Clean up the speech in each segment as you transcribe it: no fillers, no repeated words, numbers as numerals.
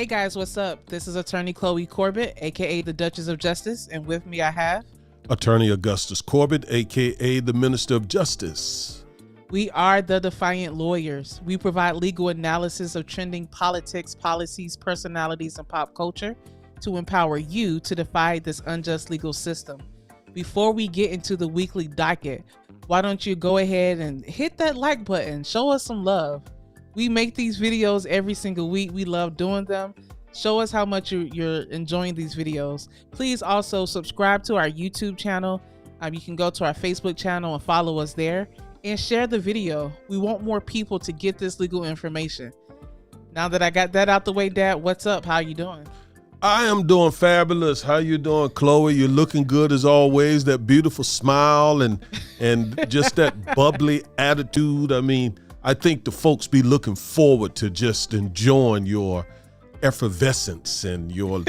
Hey guys, what's up? This is Attorney Chloe Corbett, aka the Duchess of Justice, and with me I have Attorney Augustus Corbett, aka the Minister of Justice. We are the Defiant Lawyers. We provide legal analysis of trending politics, policies, personalities, and pop culture to empower you to defy this unjust legal system. Before we get into the weekly docket, why don't you go ahead and hit that like button, show us some love. We make these videos every single week. We love doing them. Show us how much you're enjoying these videos. Please also subscribe to our YouTube channel. You can go to our Facebook channel and follow us there and share the video. We want more people to get this legal information. Now that I got that out the way, Dad, what's up? How you doing? I am doing fabulous. How you doing, Chloe? You're looking good as always. That beautiful smile and just that bubbly attitude. I mean, I think the folks be looking forward to just enjoying your effervescence and your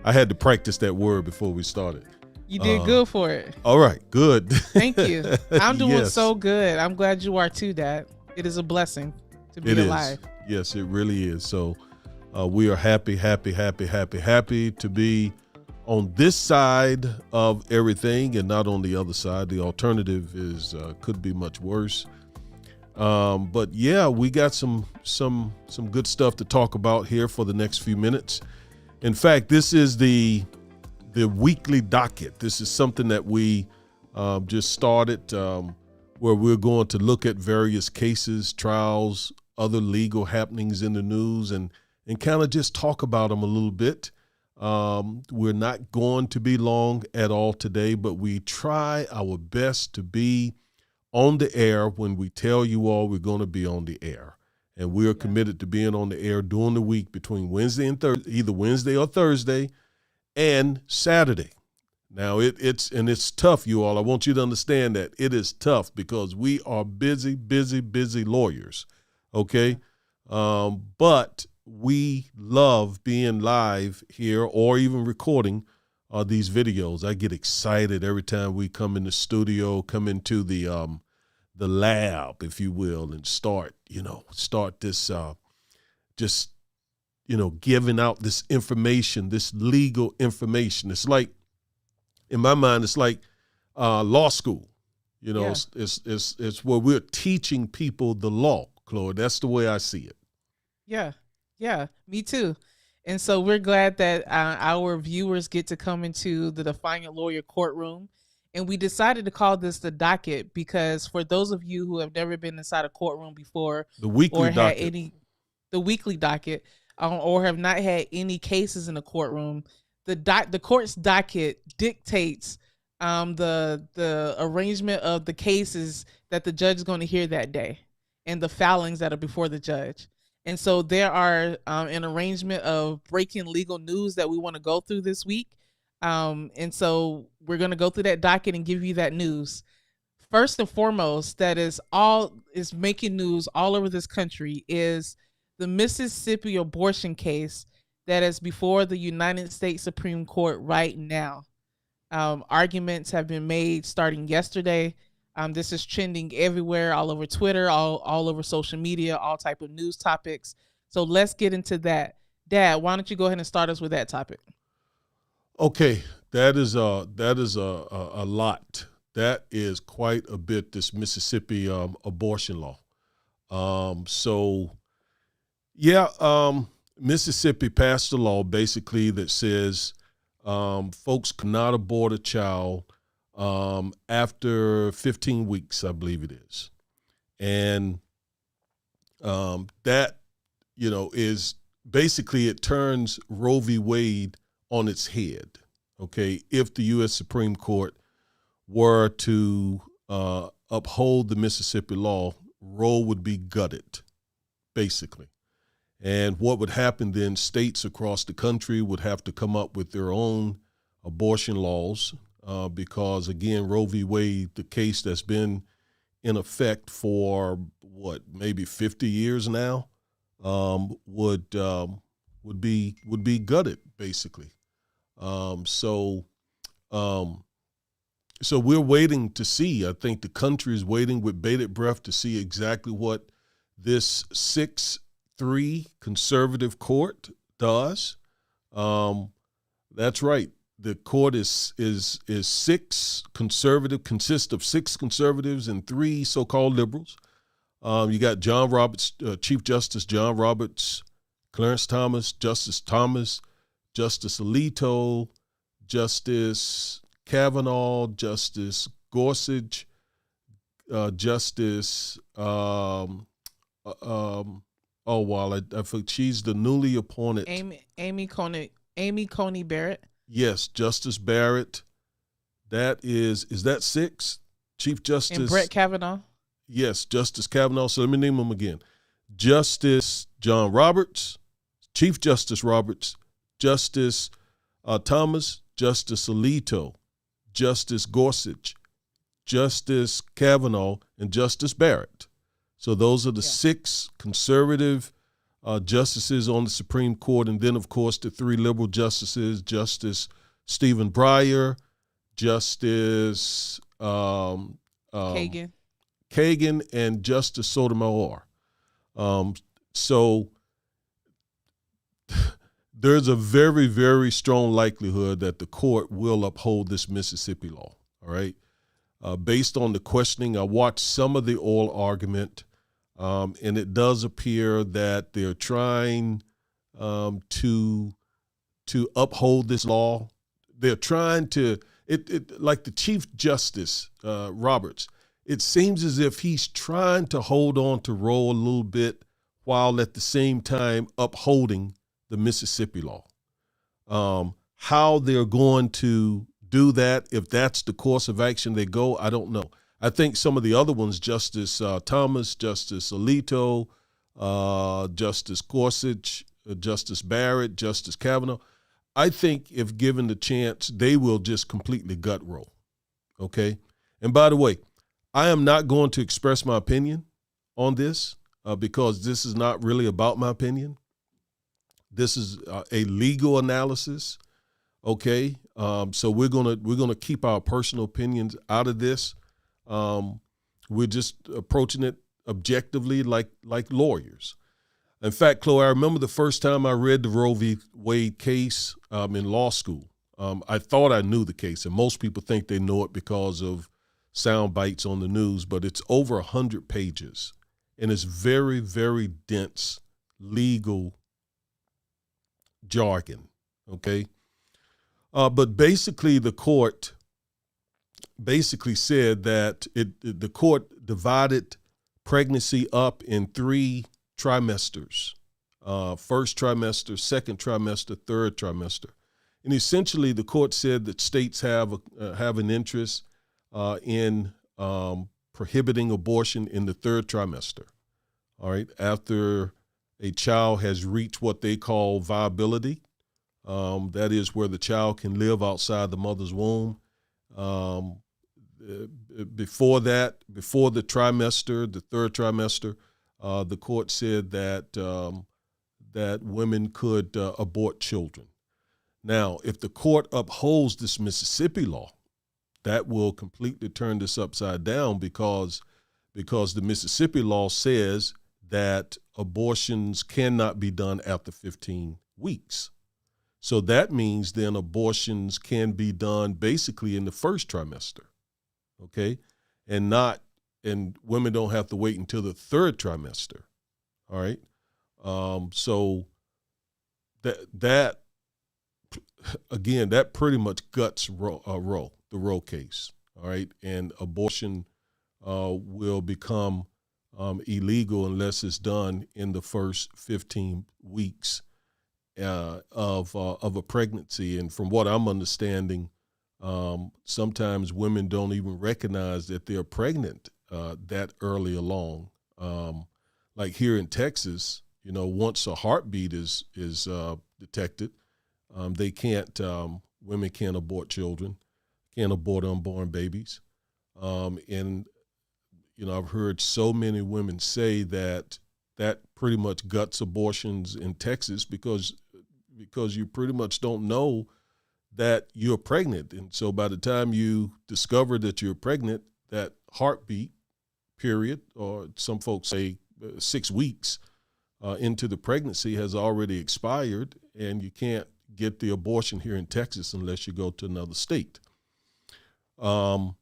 I had to practice that word before we started. You did good for it. All right, good. Thank you. I'm doing Yes. so good. I'm glad you are too, Dad. It is a blessing to be alive. Yes, it really is. So we are happy to be on this side of everything and not on the other side. The alternative is could be much worse. But yeah, we got some good stuff to talk about here for the next few minutes. In fact, this is the weekly docket. This is something that we just started where we're going to look at various cases, trials, other legal happenings in the news and kind of just talk about them a little bit. We're not going to be long at all today, but we try our best to be on the air when we tell you all we're going to be on the air. And we are committed to being on the air during the week between Wednesday and Thursday, either Wednesday or Thursday and Saturday. Now it's tough, you all. I want you to understand that it is tough because we are busy lawyers. Okay. But we love being live here or even recording these videos. I get excited every time we come in the studio, come into the lab, if you will, and start this just giving out this information, this legal information. It's like, in my mind, it's like law school. It's where we're teaching people the law, Chloe. That's the way I see it. Yeah, me too. And so we're glad that our viewers get to come into the Defiant Lawyer courtroom. And we decided to call this the docket because for those of you who have never been inside a courtroom before, the weekly docket, or have not had any cases in the courtroom, the court's docket dictates the arrangement of the cases that the judge is going to hear that day and the filings that are before the judge. And so there are an arrangement of breaking legal news that we want to go through this week. And so we're going to go through that docket and give you that news. First and foremost, that is making news all over this country is the Mississippi abortion case that is before the United States Supreme Court right now. Arguments have been made starting yesterday. This is trending everywhere, all over Twitter, all over social media, all type of news topics. So let's get into that. Dad, why don't you go ahead and start us with that topic? Okay, that is a lot. That is quite a bit. This Mississippi abortion law. Mississippi passed a law basically that says folks cannot abort a child after 15 weeks, I believe it is. And that, is basically it turns Roe V Wade on its head. Okay. If the U.S. Supreme Court were to uphold the Mississippi law, Roe would be gutted, basically. And what would happen then, states across the country would have to come up with their own abortion laws. Because, again, Roe v. Wade, the case that's been in effect for, maybe 50 years now, would be gutted, basically. So we're waiting to see. I think the country is waiting with bated breath to see exactly what this 6 3 conservative court does. That's right. The court is 6 conservative, consists of 6 conservatives and 3 so-called liberals. You got John Roberts, Chief Justice John Roberts, Clarence Thomas, Justice Alito, Justice Kavanaugh, Justice Gorsuch, Justice I forget, she's the newly appointed Amy Coney Barrett. Yes, Justice Barrett. That is that 6? Chief Justice And Brett Kavanaugh. Yes, Justice Kavanaugh. So let me name them again. Justice John Roberts, Chief Justice Roberts, Justice Thomas, Justice Alito, Justice Gorsuch, Justice Kavanaugh, and Justice Barrett. So those are the 6 conservative justices on the Supreme Court. And then, of course, the 3 liberal justices, Justice Stephen Breyer, Justice Kagan, and Justice Sotomayor. So there's a very, very strong likelihood that the court will uphold this Mississippi law, all right? Based on the questioning, I watched some of the oral argument, and it does appear that they're trying to uphold this law. They're trying to, like the Chief Justice, Roberts, it seems as if he's trying to hold on to Roe a little bit while at the same time upholding the Mississippi law. How they're going to do that, if that's the course of action they go, I don't know. I think some of the other ones, Justice Thomas, Justice Alito, Justice Gorsuch, Justice Barrett, Justice Kavanaugh, I think if given the chance, they will just completely gut Roe. Okay? And by the way, I am not going to express my opinion on this because this is not really about my opinion. This is a legal analysis. Okay, so we're gonna keep our personal opinions out of this. We're just approaching it objectively, like lawyers. In fact, Chloe, I remember the first time I read the Roe v. Wade case in law school. I thought I knew the case, and most people think they know it because of sound bites on the news, but it's over 100 pages, and it's very, very dense legal jargon. Okay. But basically, the court basically said that the court divided pregnancy up in 3 trimesters, first trimester, second trimester, third trimester. And essentially, the court said that states have an interest in prohibiting abortion in the 3rd trimester, all right, after a child has reached what they call viability. That is where the child can live outside the mother's womb. Before that, before the trimester, the 3rd trimester, the court said that women could abort children. Now, if the court upholds this Mississippi law, that will completely turn this upside down because the Mississippi law says that abortions cannot be done after 15 weeks. So that means then abortions can be done basically in the 1st trimester, okay, and women don't have to wait until the 3rd trimester, all right. So that again, that pretty much guts the Roe case, all right, and abortion will become illegal unless it's done in the first 15 weeks of a pregnancy. And from what I'm understanding, sometimes women don't even recognize that they're pregnant that early along. Like here in Texas, once a heartbeat is detected, they can't. Women can't abort children, can't abort unborn babies, and I've heard so many women say that pretty much guts abortions in Texas because you pretty much don't know that you're pregnant. And so by the time you discover that you're pregnant, that heartbeat period, or some folks say 6 weeks, into the pregnancy has already expired, and you can't get the abortion here in Texas unless you go to another state. Well,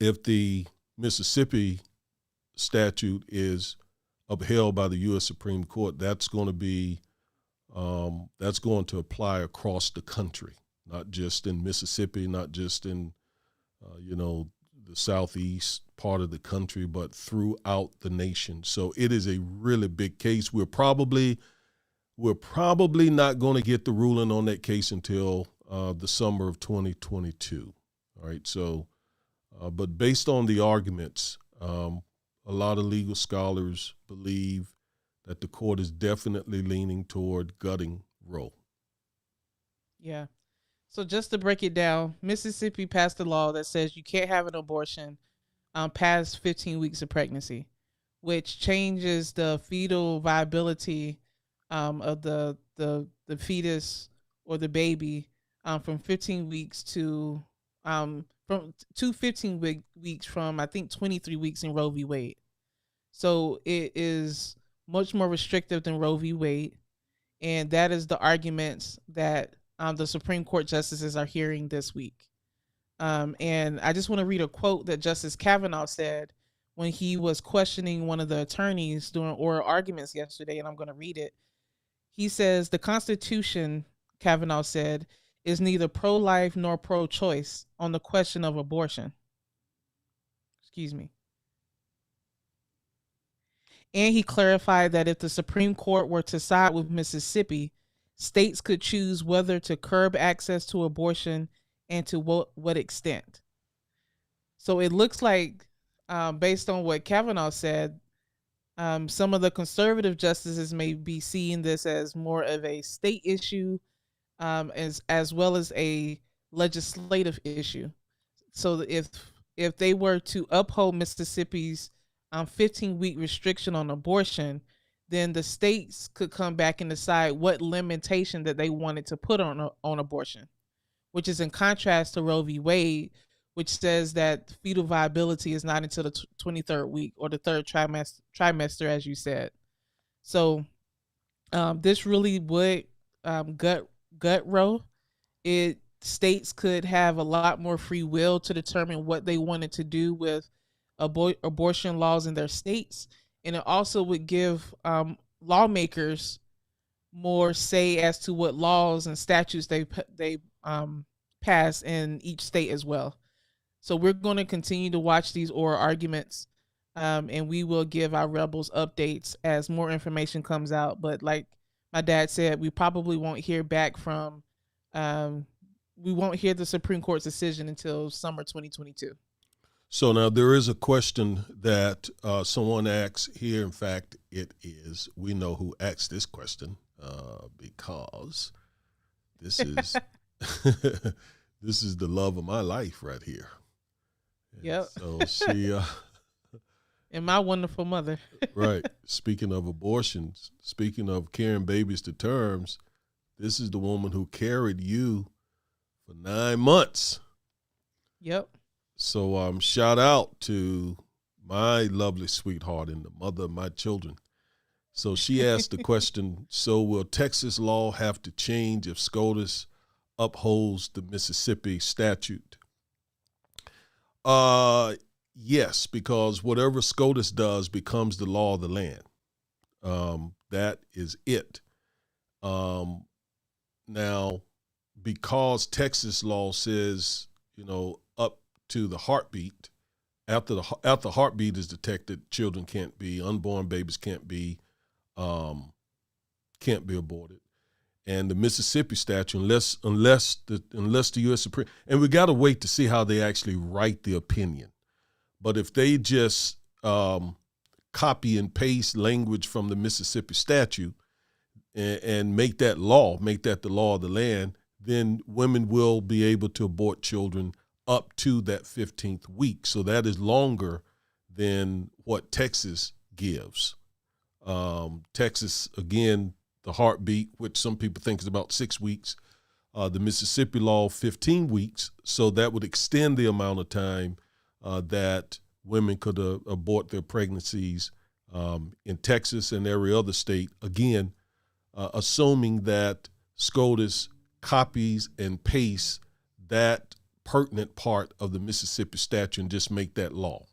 if the Mississippi statute is upheld by the U.S. Supreme Court, that's going to apply across the country, not just in Mississippi, not just in, the southeast part of the country, but throughout the nation. So it is a really big case. We're probably not going to get the ruling on that case until the summer of 2022. All right. So, but based on the arguments, a lot of legal scholars believe that the court is definitely leaning toward gutting Roe. Yeah. So just to break it down, Mississippi passed a law that says you can't have an abortion past 15 weeks of pregnancy, which changes the fetal viability of the fetus or the baby from 15 weeks to 15 weeks from, I think, 23 weeks in Roe v. Wade. So it is much more restrictive than Roe v. Wade. And that is the arguments that the Supreme Court justices are hearing this week. And I just want to read a quote that Justice Kavanaugh said when he was questioning one of the attorneys during oral arguments yesterday, and I'm going to read it. He says, "The Constitution," Kavanaugh said, "is neither pro-life nor pro-choice on the question of abortion." Excuse me. And he clarified that if the Supreme Court were to side with Mississippi, states could choose whether to curb access to abortion and to what extent. So it looks like, based on what Kavanaugh said, some of the conservative justices may be seeing this as more of a state issue, as well as a legislative issue. So if they were to uphold Mississippi's 15-week restriction on abortion, then the states could come back and decide what limitation that they wanted to put on abortion, which is in contrast to Roe v. Wade, which says that fetal viability is not until the 23rd week or the third trimester, as you said. So this really would gut Roe. States could have a lot more free will to determine what they wanted to do with abortion laws in their states. And it also would give lawmakers more say as to what laws and statutes they pass in each state as well. So we're going to continue to watch these oral arguments, and we will give our rebels updates as more information comes out. But like my dad said, we probably won't hear back from, we won't hear the Supreme Court's decision until summer 2022. So now there is a question that someone asks here. In fact, we know who asked this question because this is this is the love of my life right here. Yep. So she and my wonderful mother. Right. Speaking of abortions, speaking of carrying babies to terms, this is the woman who carried you for 9 months. Yep. So shout out to my lovely sweetheart and the mother of my children. So she asked the question, so will Texas law have to change if SCOTUS upholds the Mississippi statute? Yes, because whatever SCOTUS does becomes the law of the land. That is it. Now, because Texas law says, up to the heartbeat, after the heartbeat is detected, children can't be, unborn babies can't be aborted. And the Mississippi statute, unless the U.S. Supreme, and we got to wait to see how they actually write the opinion. But if they just copy and paste language from the Mississippi statute and make that the law of the land, then women will be able to abort children up to that 15th week. So that is longer than what Texas gives. Texas, again, the heartbeat, which some people think is about 6 weeks. The Mississippi law, 15 weeks. So that would extend the amount of time that women could abort their pregnancies in Texas and every other state, again, assuming that SCOTUS copies and pastes that pertinent part of the Mississippi statute and just make that law.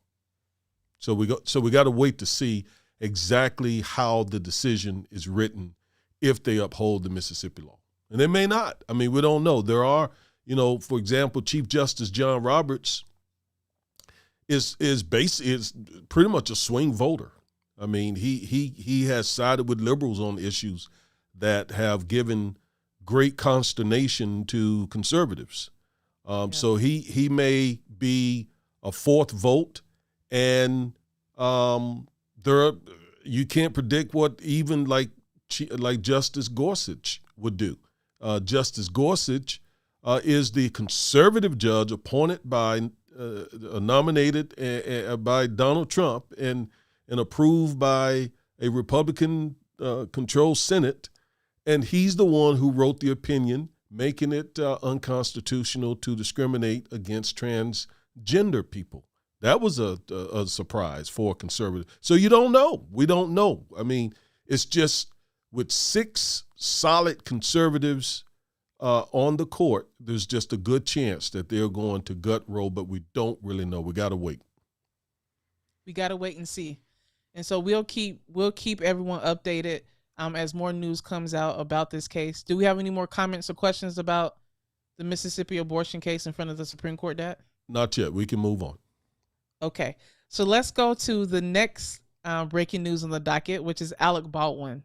So we got to wait to see exactly how the decision is written if they uphold the Mississippi law. And they may not. I mean, we don't know. There are, for example, Chief Justice John Roberts is pretty much a swing voter. I mean, he has sided with liberals on issues that have given great consternation to conservatives. So he may be a fourth vote, and you can't predict what even like Justice Gorsuch would do. Justice Gorsuch is the conservative judge appointed by nominated by Donald Trump and approved by a Republican controlled Senate, and he's the one who wrote the opinion making it unconstitutional to discriminate against transgender people. That was a surprise for a conservative. So you don't know. We don't know. I mean, it's just with 6 solid conservatives on the court, there's just a good chance that they're going to gut Roe, but we don't really know. We got to wait. We got to wait and see. And so we'll keep everyone updated as more news comes out about this case. Do we have any more comments or questions about the Mississippi abortion case in front of the Supreme Court, Dad? Not yet. We can move on. Okay. So let's go to the next breaking news on the docket, which is Alec Baldwin.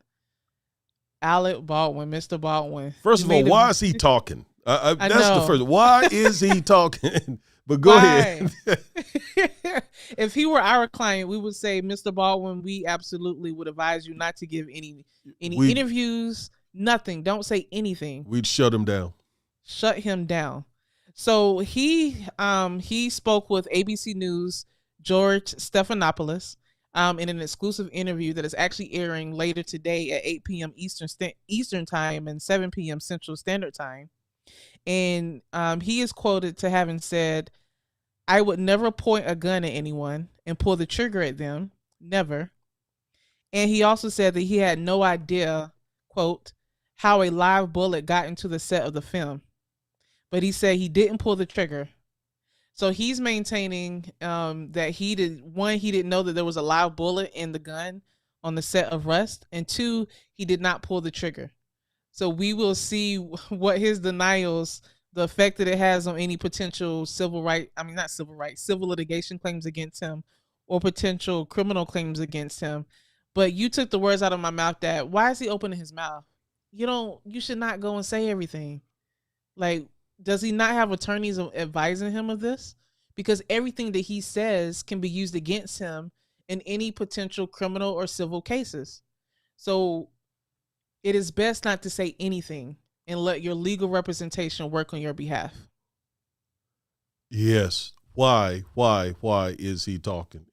Alec Baldwin, Mr. Baldwin. First of all, why is he talking? That's the first. Why is he talking? But go ahead. If he were our client, we would say, Mr. Baldwin, we absolutely would advise you not to give any interviews, nothing. Don't say anything. We'd shut him down. Shut him down. So he spoke with ABC News, George Stephanopoulos, in an exclusive interview that is actually airing later today at 8 p.m. Eastern Time and 7 p.m. Central Standard Time. And he is quoted to having said, "I would never point a gun at anyone and pull the trigger at them. Never." And he also said that he had no idea, quote, how a live bullet got into the set of the film. But he said he didn't pull the trigger. So he's maintaining that he didn't know that there was a live bullet in the gun on the set of Rust. And 2, he did not pull the trigger. So we will see what his denials, the effect that it has on any potential civil litigation claims against him or potential criminal claims against him. But you took the words out of my mouth, Dad. Why is he opening his mouth? You should not go and say everything. Like, does he not have attorneys advising him of this? Because everything that he says can be used against him in any potential criminal or civil cases. So it is best not to say anything and let your legal representation work on your behalf. Yes. Why is he talking?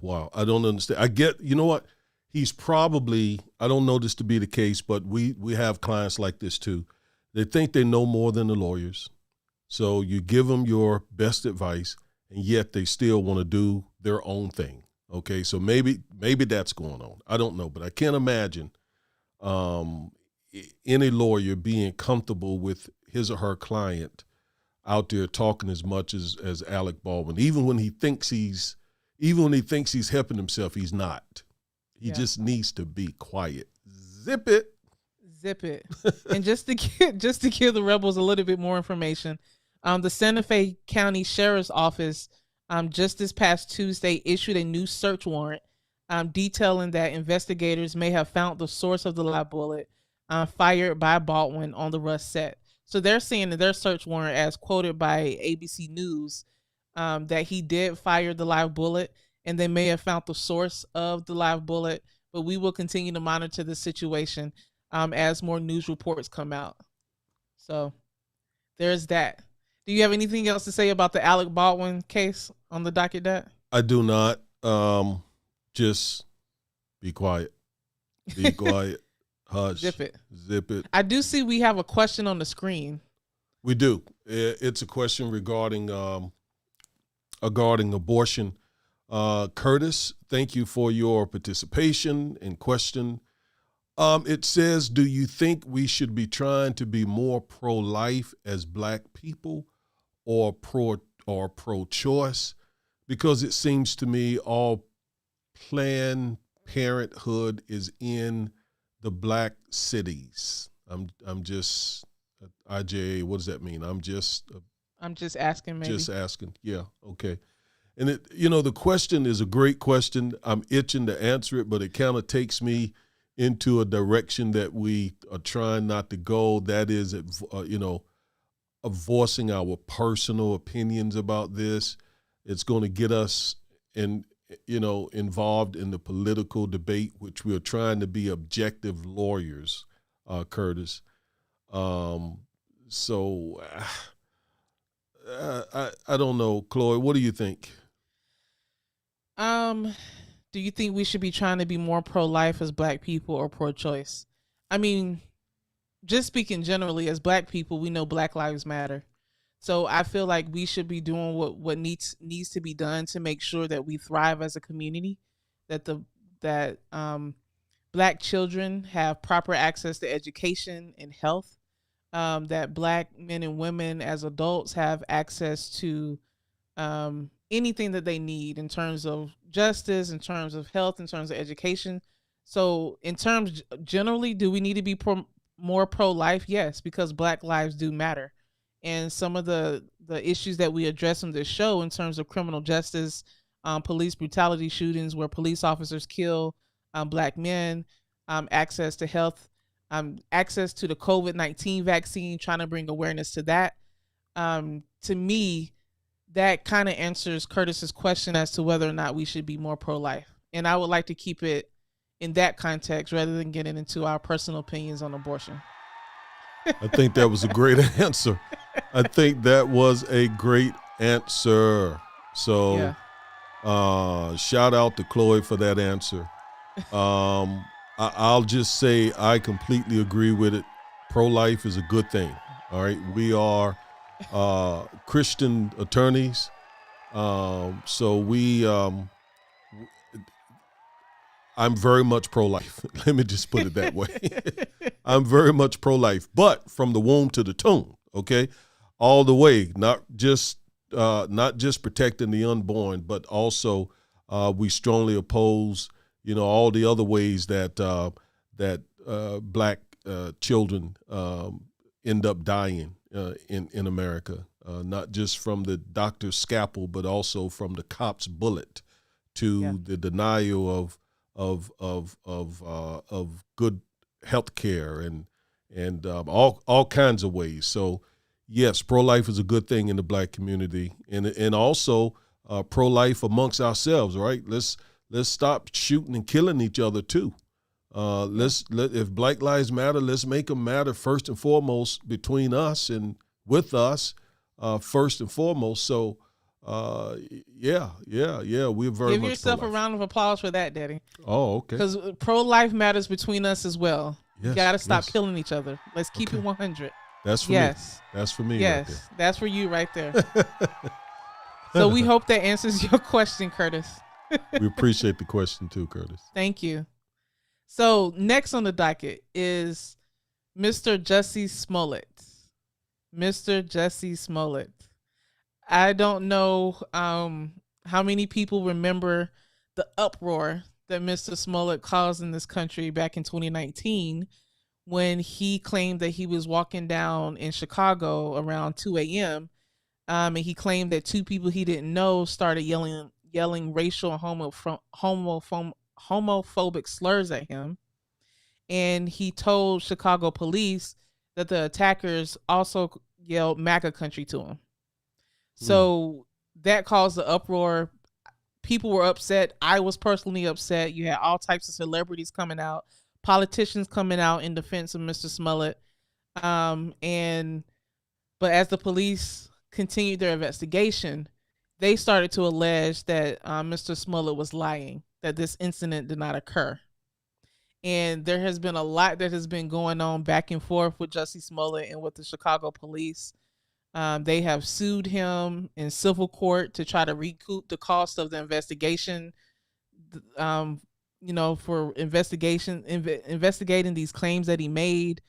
Wow. I don't understand. I get, you know what? He's probably, I don't know this to be the case, but we have clients like this too. They think they know more than the lawyers. So you give them your best advice, and yet they still want to do their own thing. Okay, so maybe that's going on. I don't know, but I can't imagine any lawyer being comfortable with his or her client out there talking as much as Alec Baldwin. Even when he thinks he's helping himself, he's not. He just needs to be quiet. Zip it. And just to give the rebels a little bit more information, the Santa Fe County Sheriff's Office just this past Tuesday issued a new search warrant detailing that investigators may have found the source of the live bullet fired by Baldwin on the Rust set. So they're saying in their search warrant, as quoted by ABC News, that he did fire the live bullet and they may have found the source of the live bullet, but we will continue to monitor the situation as more news reports come out. So there's that. Do you have anything else to say about the Alec Baldwin case on the docket, Dad? I do not. Just be quiet. Be quiet. Hush. Zip it. I do see we have a question on the screen. We do. It's a question regarding abortion. Curtis, thank you for your participation and question. It says, do you think we should be trying to be more pro-life as Black people or pro-choice? Because it seems to me all Planned Parenthood is in the Black cities. I'm just IJA. What does that mean? I'm just asking. Maybe. Just asking. Yeah. Okay. And the question is a great question. I'm itching to answer it, but it kind of takes me into a direction that we are trying not to go. That is, voicing our personal opinions about this. It's going to get us involved in the political debate, which we are trying to be objective lawyers, Curtis. So I don't know, Chloe. What do you think? Do you think we should be trying to be more pro-life as Black people or pro-choice? I mean, just speaking generally, as Black people, we know Black Lives Matter. So I feel like we should be doing what needs to be done to make sure that we thrive as a community, that Black children have proper access to education and health, that Black men and women as adults have access to anything that they need in terms of justice, in terms of health, in terms of education. So in terms generally, do we need to be more pro-life? Yes, because Black lives do matter. And some of the issues that we address in this show in terms of criminal justice, police brutality shootings where police officers kill Black men, access to health, access to the COVID-19 vaccine, trying to bring awareness to that. To me, that kind of answers Curtis's question as to whether or not we should be more pro-life. And I would like to keep it in that context rather than getting into our personal opinions on abortion. I think that was a great answer. I think that was a great answer. So shout out to Chloe for that answer. I'll just say I completely agree with it. Pro-life is a good thing. All right. We are Christian attorneys. So I'm very much pro-life. Let me just put it that way. I'm very much pro-life, but from the womb to the tomb, okay? All the way, not just protecting the unborn, but also we strongly oppose, all the other ways that Black children end up dying in America, not just from the doctor's scalpel, but also from the cop's bullet to the denial of good health care and all kinds of ways. So yes, pro-life is a good thing in the Black community, and also pro-life amongst ourselves, right? Let's stop shooting and killing each other too. If Black Lives Matter, let's make them matter first and foremost between us and with us, first and foremost. So we're very Give much yourself pro-life. a round of applause for that, Daddy. Oh, okay. Because pro-life matters between us as well. Yes, you got to stop killing each other. Let's keep it 100. That's for me. That's for me. Yes, right that's for you right there. So we hope that answers your question, Curtis. We appreciate the question too, Curtis. Thank you. So next on the docket is Mr. Jussie Smollett. Mr. Jussie Smollett. I don't know how many people remember the uproar that Mr. Smollett caused in this country back in 2019 when he claimed that he was walking down in Chicago around 2 a.m. And he claimed that two people he didn't know started yelling racial and homophobic slurs at him. And he told Chicago police that the attackers also yelled MAGA country to him. So that caused the uproar. People were upset. I was personally upset. You had all types of celebrities coming out, politicians coming out in defense of Mr. Smollett. But as the police continued their investigation, they started to allege that Mr. Smollett was lying, that this incident did not occur. And there has been a lot that has been going on back and forth with Jussie Smollett and with the Chicago police. They have sued him in civil court to try to recoup the cost of the investigation. Um, for investigating these claims that he made.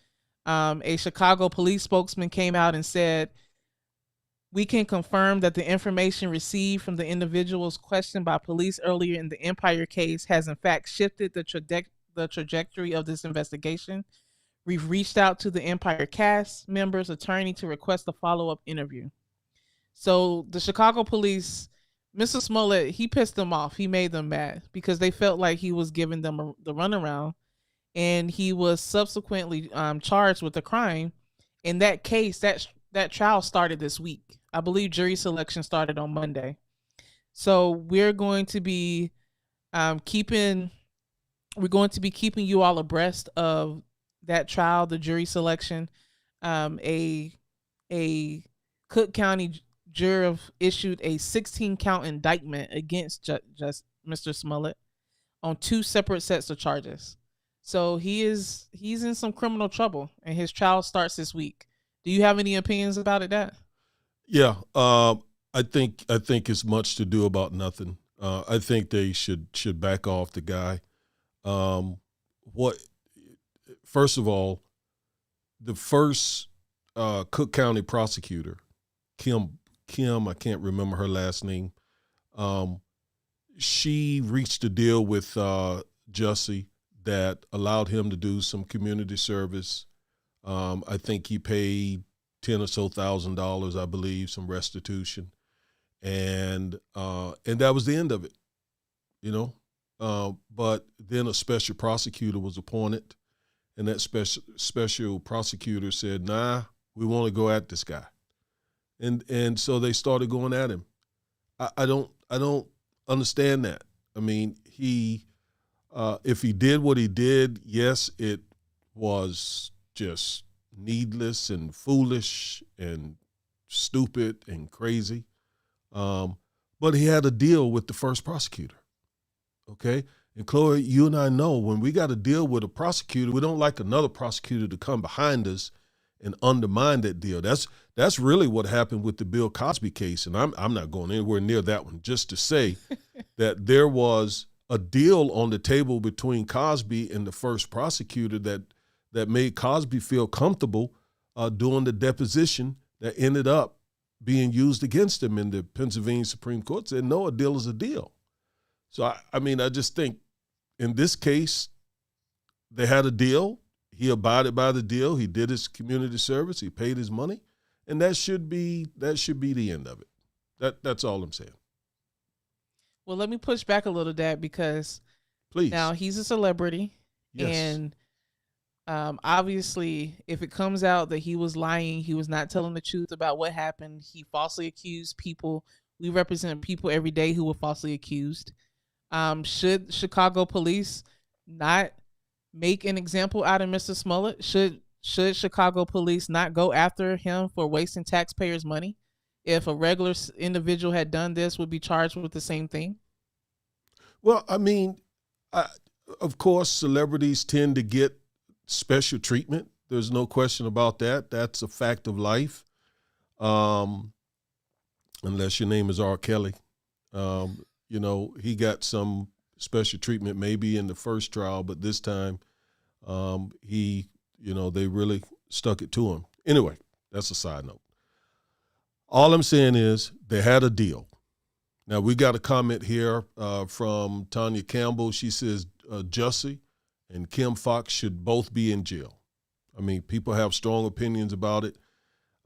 A Chicago police spokesman came out and said, "We can confirm that the information received from the individuals questioned by police earlier in the Empire case has in fact shifted the trajectory of this investigation. We've reached out to the Empire cast members' attorney to request a follow-up interview." So the Chicago police, Mr. Smollett, he pissed them off. He made them mad because they felt like he was giving them the runaround, and he was subsequently charged with a crime. In that case, that trial started this week. I believe jury selection started on Monday. So we're going to be keeping you all abreast of that trial, the jury selection. A Cook County juror issued a 16-count indictment against just Mr. Smollett on 2 separate sets of charges. So he's in some criminal trouble, and his trial starts this week. Do you have any opinions about it, Dad? Yeah, I think it's much to do about nothing. I think they should back off the guy. First of all, the first Cook County prosecutor, Kim, I can't remember her last name. She reached a deal with Jussie that allowed him to do some community service. I think he paid $10,000 or so, I believe, some restitution, and that was the end of it, But then a special prosecutor was appointed, and that special prosecutor said, "Nah, we want to go at this guy," and so they started going at him. I don't understand that. I mean, if he did what he did, yes, it was just needless and foolish and stupid and crazy. But he had a deal with the first prosecutor. Okay. And Chloe, you and I know when we got to deal with a prosecutor, we don't like another prosecutor to come behind us and undermine that deal. That's really what happened with the Bill Cosby case. And I'm not going anywhere near that one, just to say that there was a deal on the table between Cosby and the first prosecutor that made Cosby feel comfortable doing the deposition that ended up being used against him in the Pennsylvania Supreme Court. Said, no, a deal is a deal. So, I just think in this case, they had a deal. He abided by the deal. He did his community service. He paid his money. And that should be the end of it. That's all I'm saying. Well, let me push back a little, Dad, because please. Now he's a celebrity. Yes. And obviously, if it comes out that he was lying, he was not telling the truth about what happened, he falsely accused people. We represent people every day who were falsely accused. Should Chicago police not make an example out of Mr. Smollett? Should Chicago police not go after him for wasting taxpayers' money? If a regular individual had done this, would be charged with the same thing? Well, of course, celebrities tend to get special treatment. There's no question about that. That's a fact of life. Unless your name is R. Kelly. He got some special treatment maybe in the first trial, but this time they really stuck it to him. Anyway, that's a side note. All I'm saying is they had a deal. Now, we got a comment here from Tanya Campbell. She says Jussie and Kim Fox should both be in jail. I mean, people have strong opinions about it,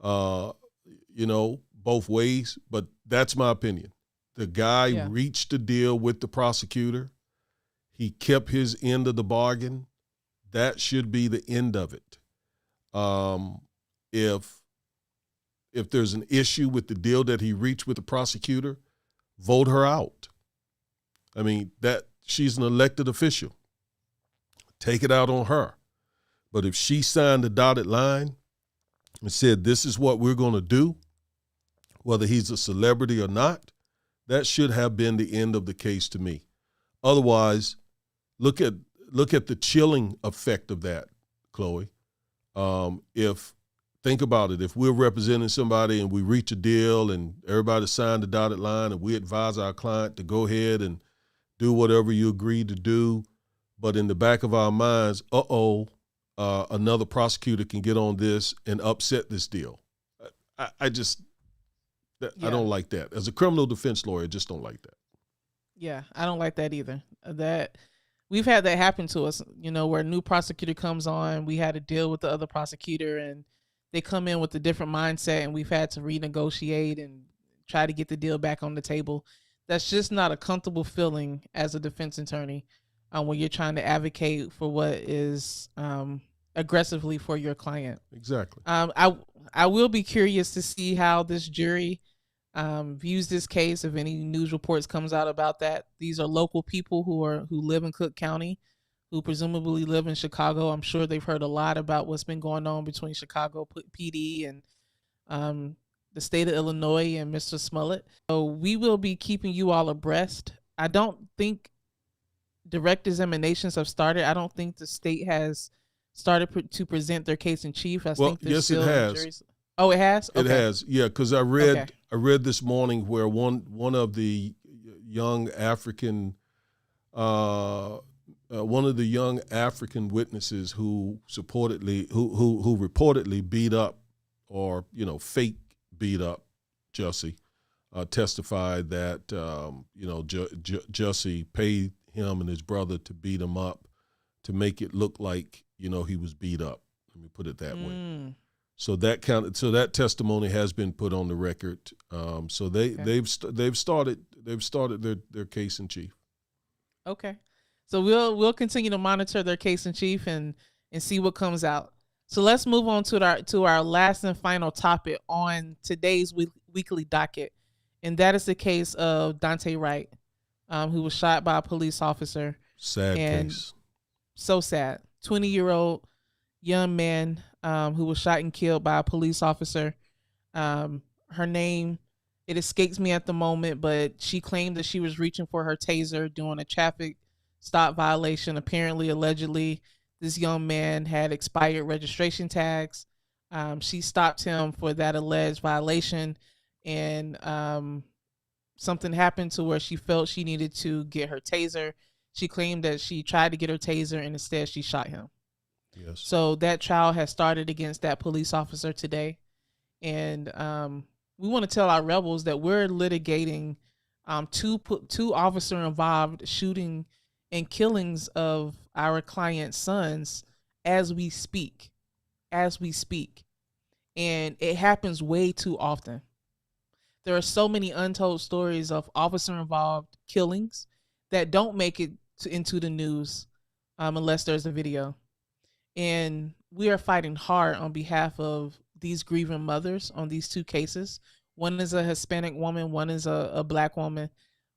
both ways, but that's my opinion. The guy reached a deal with the prosecutor. He kept his end of the bargain. That should be the end of it. If there's an issue with the deal that he reached with the prosecutor, vote her out. I mean, she's an elected official. Take it out on her. But if she signed the dotted line and said, this is what we're going to do, whether he's a celebrity or not, that should have been the end of the case to me. Otherwise, look at the chilling effect of that, Chloe. If think about it. If we're representing somebody and we reach a deal and everybody signed the dotted line and we advise our client to go ahead and do whatever you agreed to do, but in the back of our minds, another prosecutor can get on this and upset this deal. I don't like that. As a criminal defense lawyer, I just don't like that. Yeah, I don't like that either. That we've had that happen to us, where a new prosecutor comes on, we had to deal with the other prosecutor and they come in with a different mindset and we've had to renegotiate and try to get the deal back on the table. That's just not a comfortable feeling as a defense attorney when you're trying to advocate for what is aggressively for your client. Exactly. I will be curious to see how this jury views this case. If any news reports comes out about that, these are local people who live in Cook County, who presumably live in Chicago. I'm sure they've heard a lot about what's been going on between Chicago PD and the state of Illinois and Mr. Smollett. So we will be keeping you all abreast. I don't think direct examinations have started. I don't think the state has started to present their case in chief. Yes, it has. Oh, it has? Okay. It has, yeah, because I read this morning where one of the young African witnesses who reportedly beat up or fake beat up Jussie testified that Jussie paid him and his brother to beat him up to make it look like he was beat up. Let me put it that way. So that testimony has been put on the record. So they've started their case in chief. Okay. So we'll continue to monitor their case in chief and see what comes out. So let's move on to our last and final topic on today's weekly docket, and that is the case of Dante Wright, who was shot by a police officer. Sad case. So sad. 20-year-old young man who was shot and killed by a police officer. Her name, it escapes me at the moment, but she claimed that she was reaching for her taser during a traffic stop violation. Allegedly, this young man had expired registration tags. She stopped him for that alleged violation, and something happened to where she felt she needed to get her taser. She claimed that she tried to get her taser and instead she shot him. Yes. So that trial has started against that police officer today. And we want to tell our rebels that we're litigating two officer involved shooting and killings of our client's sons as we speak. And it happens way too often. There are so many untold stories of officer involved killings that don't make it into the news unless there's a video. And we are fighting hard on behalf of these grieving mothers on these two cases. One is a Hispanic woman, one is a Black woman.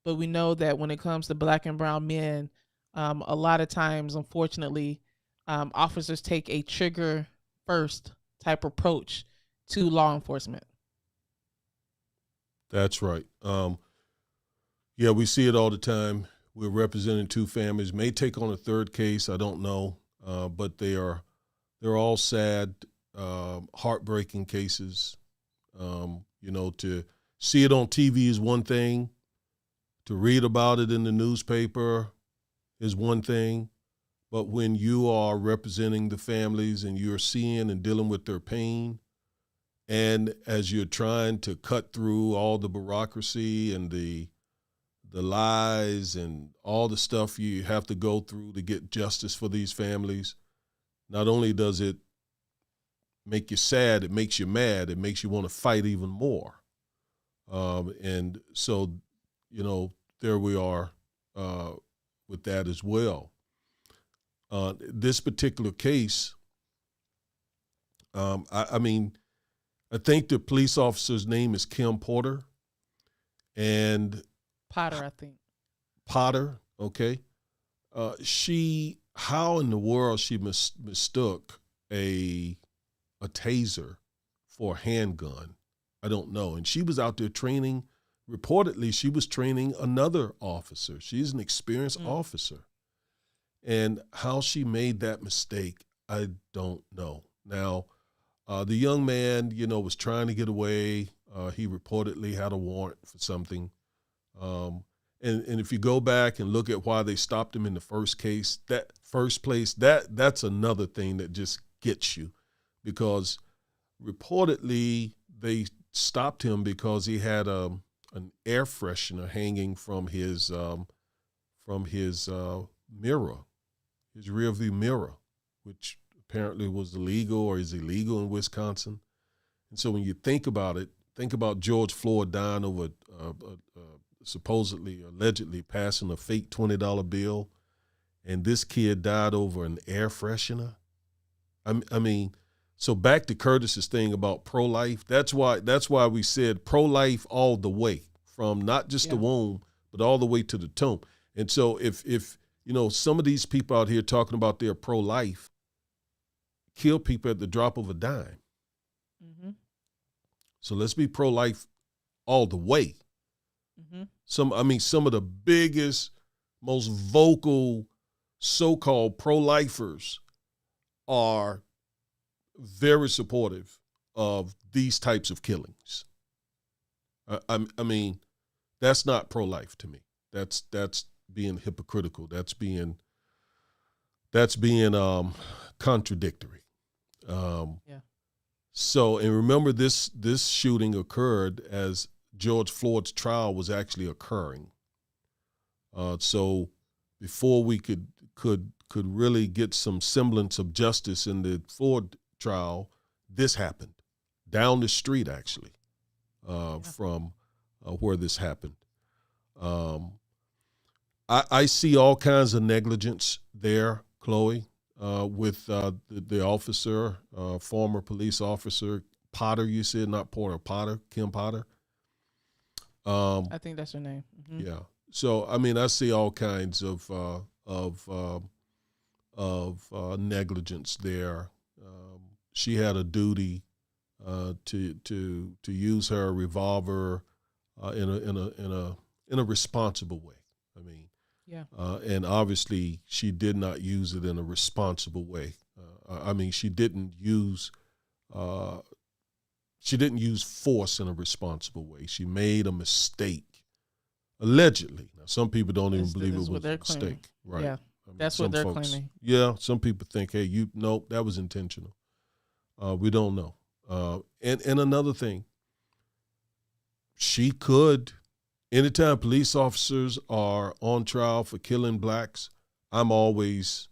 But we know that when it comes to Black and brown men, a lot of times, unfortunately, officers take a trigger first type approach to law enforcement. That's right. Yeah, we see it all the time. We're representing two families, may take on a third case. I don't know. But they're all sad, heartbreaking cases. To see it on TV is one thing. To read about it in the newspaper is one thing. But when you are representing the families and you're seeing and dealing with their pain, and as you're trying to cut through all the bureaucracy and the lies and all the stuff you have to go through to get justice for these families, not only does it make you sad, it makes you mad, it makes you want to fight even more. And so, there we are with that as well. This particular case, I think the police officer's name is Kim Porter. And Potter, I think. Potter, okay. How in the world she mistook a taser for a handgun, I don't know. And she was out there training, reportedly she was training another officer. She's an experienced officer. And how she made that mistake, I don't know. Now, The young man, was trying to get away. He reportedly had a warrant for something. And if you go back and look at why they stopped him in the first place, that's another thing that just gets you, because reportedly they stopped him because he had an air freshener hanging from his mirror, his rearview mirror, which apparently was illegal or is illegal in Wisconsin. And so when you think about it, think about George Floyd dying over supposedly, allegedly passing a fake $20 bill, and this kid died over an air freshener. I mean, so back to Curtis's thing about pro-life. That's why we said pro-life all the way, from not just the womb, but all the way to the tomb. And so if some of these people out here talking about their pro-life kill people at the drop of a dime. Mm-hmm. So let's be pro-life all the way. Mm-hmm. Some of the biggest, most vocal so-called pro-lifers are very supportive of these types of killings. I mean, that's not pro-life to me. That's being hypocritical. That's being contradictory. So, and remember, this shooting occurred as George Floyd's trial was actually occurring. So before we could really get some semblance of justice in the Floyd trial, this happened down the street, actually, from where this happened. I see all kinds of negligence there, Chloe, with the officer, former police officer, Potter, you said, not Porter, Potter, Kim Potter. I think that's her name. Mm-hmm. Yeah. So, I mean, I see all kinds of negligence there. She had a duty to use her revolver in a responsible way. I mean, and obviously she did not use it in a responsible way. She didn't use force in a responsible way. She made a mistake, allegedly. Now, some people don't even believe it was a mistake. Right. Yeah, that's what they're claiming. Yeah, some people think, hey, that was intentional. We don't know. And another thing, she could, anytime police officers are on trial for killing blacks, I'm always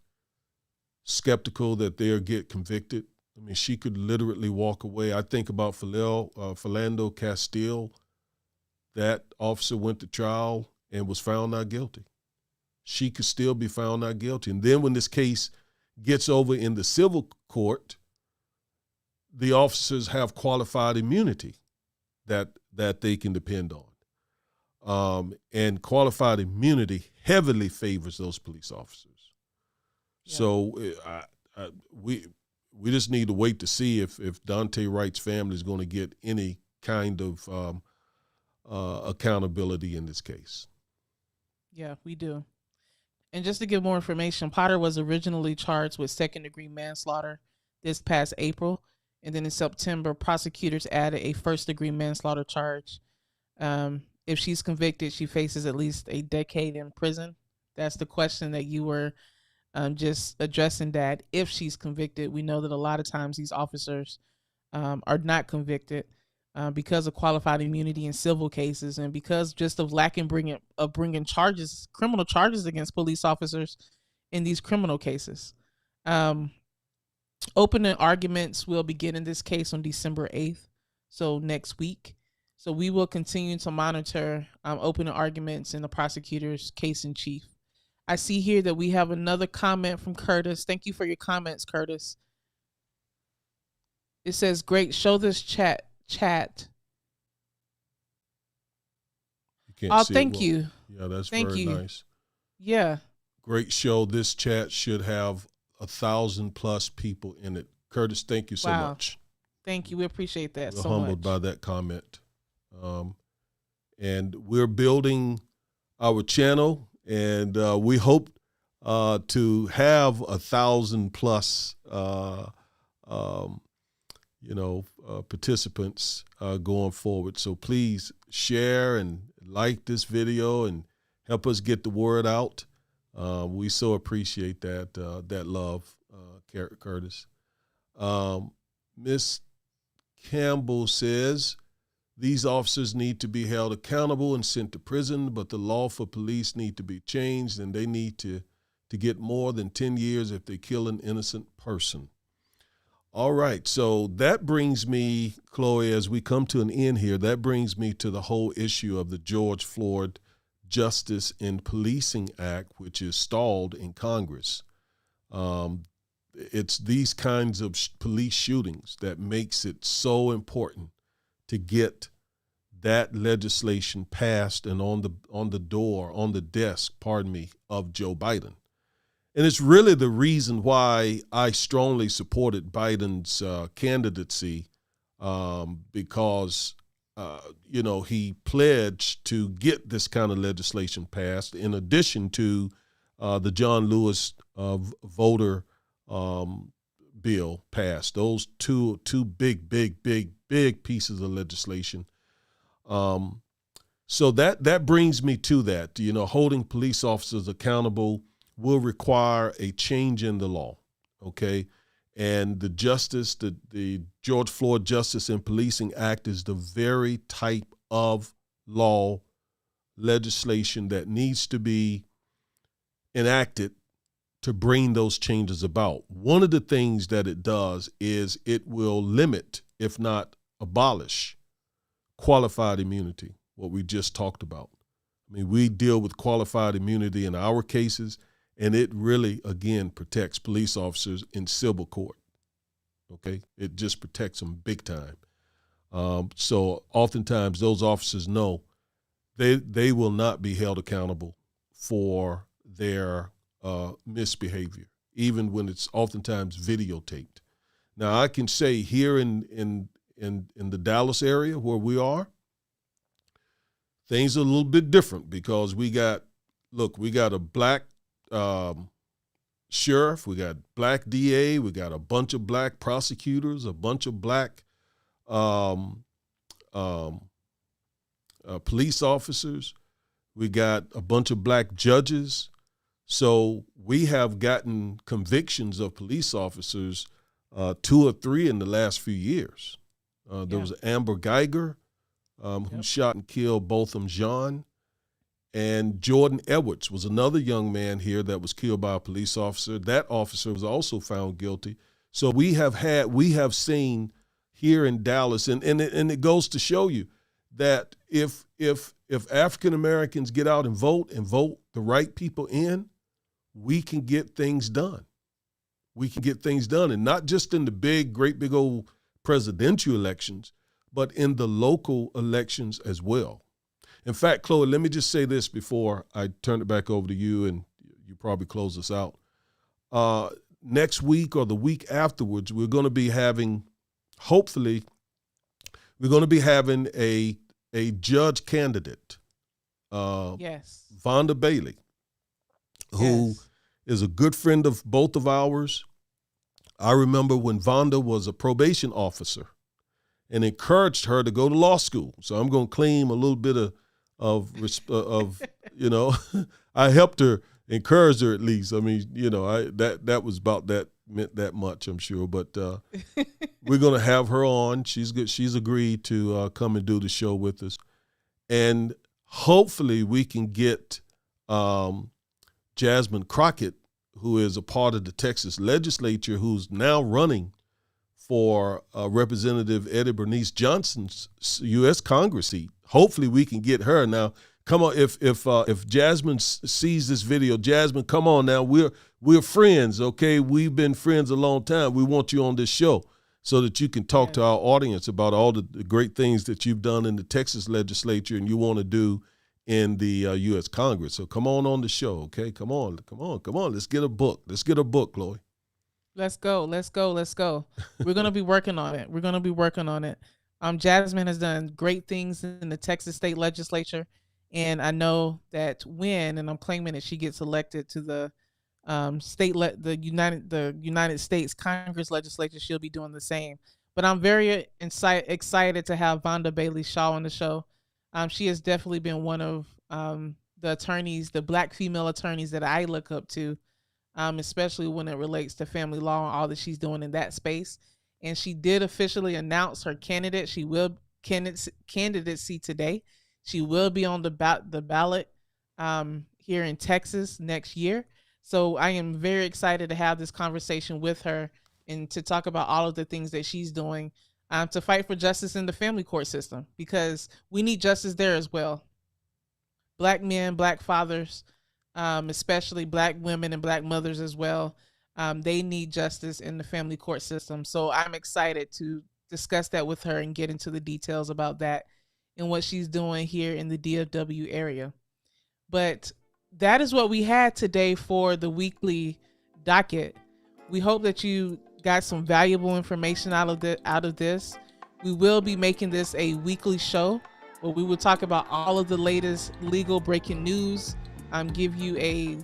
skeptical that they'll get convicted. I mean, she could literally walk away. I think about Philando Castile. That officer went to trial and was found not guilty. She could still be found not guilty. And then when this case gets over in the civil court, the officers have qualified immunity that they can depend on. And qualified immunity heavily favors those police officers. Yeah. So we just need to wait to see if Dante Wright's family is going to get any kind of accountability in this case. Yeah, we do. And just to give more information, Potter was originally charged with second-degree manslaughter this past April. And then in September, prosecutors added a first-degree manslaughter charge. If she's convicted, she faces at least a decade in prison. That's the question that you were just addressing, Dad. If she's convicted, we know that a lot of times these officers are not convicted because of qualified immunity in civil cases, and because just of lacking bringing charges, criminal charges against police officers in these criminal cases. Opening arguments will begin in this case on December 8th, so next week. So we will continue to monitor opening arguments in the prosecutor's case in chief. I see here that we have another comment from Curtis. Thank you for your comments, Curtis. It says, great, show this chat. You can't see thank you. Yeah, that's very nice. Yeah. Great show. This chat should have 1,000+ people in it. Curtis, thank you so much. Thank you. We appreciate that We're so humbled much. by that comment. And we're building our channel, and we hope to have 1,000+ participants going forward. So please share and like this video and help us get the word out. We so appreciate that love, Curtis. Miss Campbell says, these officers need to be held accountable and sent to prison, but the law for police need to be changed, and they need to get more than 10 years if they kill an innocent person. All right, so that brings me, Chloe, as we come to an end here, that brings me to the whole issue of the George Floyd Justice in Policing Act, which is stalled in Congress. It's these kinds of police shootings that makes it so important to get that legislation passed and on the desk, of Joe Biden. And it's really the reason why I strongly supported Biden's candidacy, because he pledged to get this kind of legislation passed, in addition to the John Lewis voter bill passed. Those two big pieces of legislation. So that brings me to that. Holding police officers accountable will require a change in the law. Okay. And the George Floyd Justice in Policing Act is the very type of legislation that needs to be enacted to bring those changes about. One of the things that it does is it will limit, if not abolish, qualified immunity, what we just talked about. I mean, we deal with qualified immunity in our cases, and it really, again, protects police officers in civil court. Okay? It just protects them big time. So oftentimes those officers know they will not be held accountable for their misbehavior, even when it's oftentimes videotaped. Now, I can say here in the Dallas area where we are, things are a little bit different because we got a black sheriff, we got black DA, we got a bunch of black prosecutors, a bunch of black police officers, we got a bunch of black judges. So we have gotten convictions of police officers, 2 or 3 in the last few years. There was Amber Geiger, who shot and killed Botham Jean. And Jordan Edwards was another young man here that was killed by a police officer. That officer was also found guilty. So we have seen here in Dallas, and it goes to show you that if African Americans get out and vote the right people in, we can get things done. We can get things done, and not just in the great big old presidential elections, but in the local elections as well. In fact, Chloe, let me just say this before I turn it back over to you, and you probably close us out. Next week or the week afterwards, we're going to be having, hopefully, a judge candidate, Vonda Bailey, who is a good friend of both of ours. I remember when Vonda was a probation officer and encouraged her to go to law school. So I'm going to claim a little bit of I helped her, encouraged her at least. I mean, that was about that, meant that much, I'm sure. But we're going to have her on. She's good. She's agreed to come and do the show with us. And hopefully we can get Jasmine Crockett, who is a part of the Texas legislature, who's now running for Representative Eddie Bernice Johnson's U.S. Congress seat. Hopefully we can get her. Now, come on, if Jasmine sees this video, Jasmine, come on now. We're friends, okay? We've been friends a long time. We want you on this show so that you can talk to our audience about all the great things that you've done in the Texas legislature and you want to do in the U.S. Congress. So come on the show, okay? Come on. Let's get a book. Chloe. Let's go. We're going to be working on it. Jasmine has done great things in the Texas state legislature. And I know that and I'm claiming that she gets elected to the the United States Congress legislature, she'll be doing the same. But I'm very excited to have Vonda Bailey Shaw on the show. She has definitely been one of the attorneys, the Black female attorneys that I look up to, especially when it relates to family law and all that she's doing in that space. And she did officially announce her candidate. She will candidacy today. She will be on the ballot here in Texas next year. So I am very excited to have this conversation with her and to talk about all of the things that she's doing to fight for justice in the family court system, because we need justice there as well. Black men, Black fathers, especially Black women and Black mothers as well. They need justice in the family court system. So I'm excited to discuss that with her and get into the details about that and what she's doing here in the DFW area. But that is what we had today for the weekly docket. We hope that you got some valuable information out of this. We will be making this a weekly show where we will talk about all of the latest legal breaking news, give you a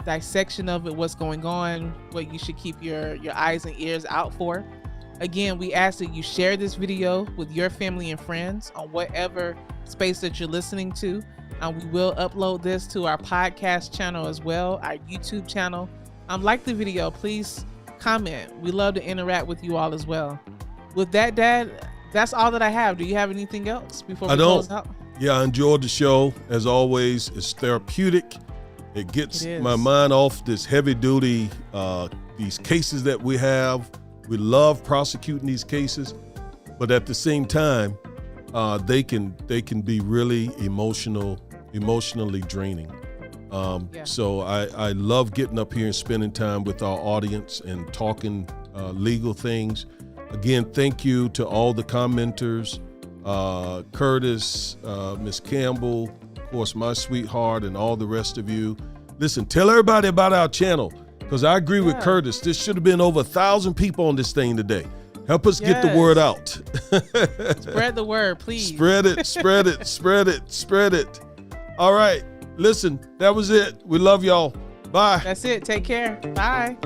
dissection of it, what's going on, what you should keep your eyes and ears out for. Again, we ask that you share this video with your family and friends on whatever space that you're listening to. We will upload this to our podcast channel as well, our YouTube channel. Like the video, please comment. We love to interact with you all as well. With that, Dad, that's all that I have. Do you have anything else before we close out? Yeah, I enjoyed the show. As always, it's therapeutic. It gets my mind off this heavy duty, these cases that we have. We love prosecuting these cases, but at the same time, they can be really emotionally draining. So I love getting up here and spending time with our audience and talking legal things. Again, thank you to all the commenters, Curtis, Miss Campbell, of course, my sweetheart, and all the rest of you. Listen, tell everybody about our channel, because I agree with Curtis. This should have been over 1,000 people on this thing today. Help us get the word out. Spread the word, please. Spread it. All right. Listen, that was it. We love y'all. Bye. That's it. Take care. Bye.